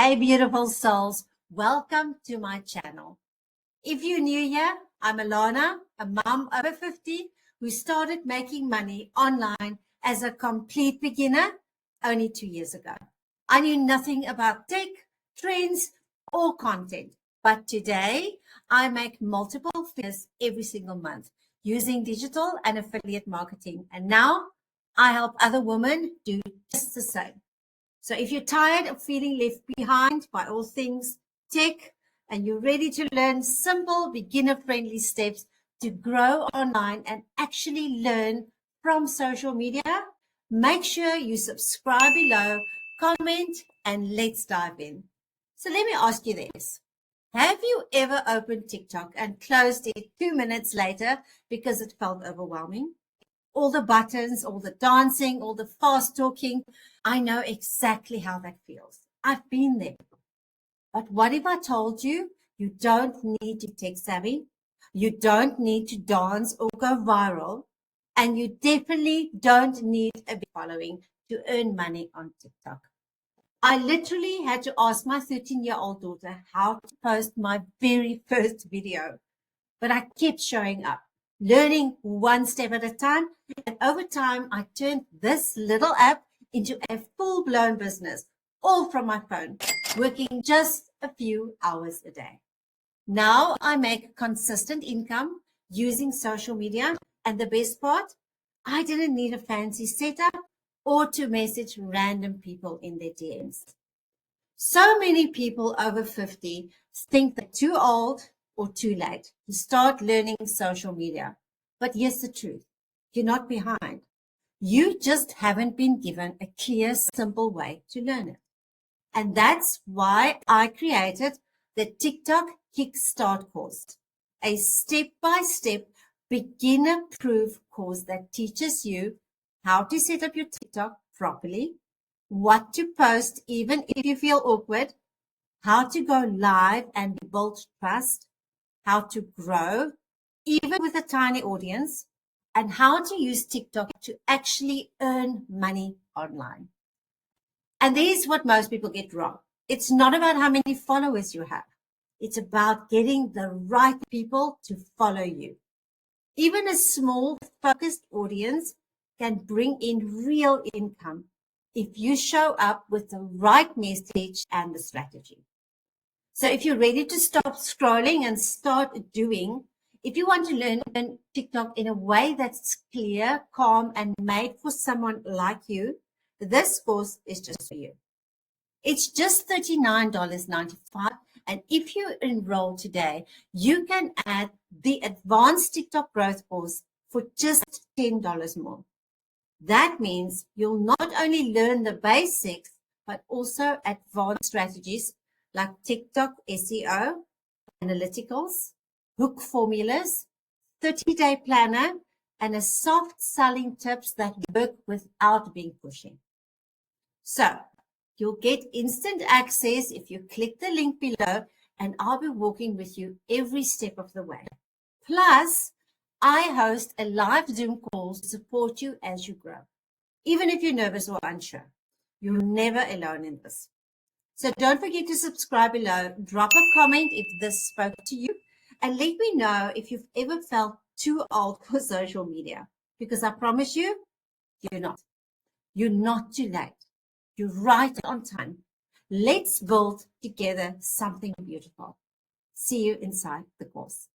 Hey, beautiful souls. Welcome to my channel. If you're new here, I'm Alana, a mom over 50 who started making money online as a complete beginner only 2 years ago. I knew nothing about tech, trends, or content, but today I make multiple figures every single month using digital and affiliate marketing. And now I help other women do just the same. So if you're tired of feeling left behind by all things tech and you're ready to learn simple beginner-friendly steps to grow online and actually learn from social media, make sure you subscribe below, comment, and let's dive in. So let me ask you this. Have you ever opened TikTok and closed it 2 minutes later because it felt overwhelming? All the buttons, all the dancing, all the fast talking. I know exactly how that feels. I've been there. But what if I told you you don't need to tech savvy, you don't need to dance or go viral, and you definitely don't need a big following to earn money on TikTok? I literally had to ask my 13-year-old daughter how to post my very first video, but I kept showing up, learning one step at a time. And over time, I turned this little app into a full-blown business, all from my phone, working just a few hours a day. Now I make consistent income using social media. And the best part, I didn't need a fancy setup or to message random people in their DMs. So many people over 50 think they're too old or too late to start learning social media. But here's the truth. You're not behind. You just haven't been given a clear, simple way to learn it. And that's why I created the TikTok Kickstart course, a step-by-step beginner-proof course that teaches you how to set up your TikTok properly, what to post even if you feel awkward, how to go live and build trust, how to grow even with a tiny audience, and how to use TikTok to actually earn money online. And this is what most people get wrong. It's not about how many followers you have. It's about getting the right people to follow you. Even a small focused audience can bring in real income if you show up with the right message and the strategy. So if you're ready to stop scrolling and start doing, if you want to learn TikTok in a way that's clear, calm, and made for someone like you, this course is just for you. It's just $39.95. And if you enroll today, you can add the advanced TikTok growth course for just $10 more. That means you'll not only learn the basics, but also advanced strategies like TikTok SEO, analyticals, hook formulas, 30-day planner, and a soft selling tips that work without being pushy. So you'll get instant access if you click the link below, and I'll be walking with you every step of the way. Plus, I host a live Zoom call to support you as you grow. Even if you're nervous or unsure, you're never alone in this. So don't forget to subscribe below, drop a comment if this spoke to you, and let me know if you've ever felt too old for social media, because I promise you, you're not. You're not too late. You're right on time. Let's build together something beautiful. See you inside the course.